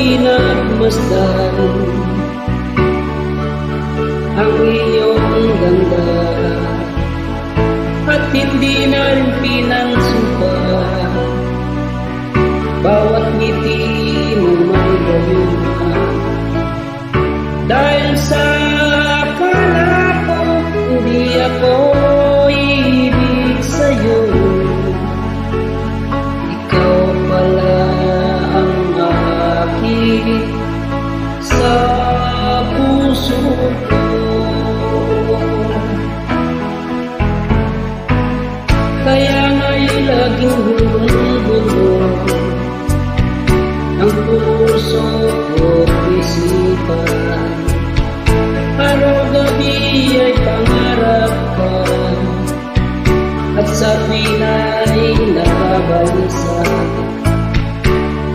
pinagmasdan ang iyong ganda at hindi na rin pinansumpa bawat ngiti mo may gayuma. Dahil sa akala ko hindi ako ibig sa'yo, ikaw pala ang aking sa puso ko. Kaya nga'y laging hulong-hulong ang puso ko't isipan. Araw-gabi ay pangarap ka at sa tuwin ay nakabalisa.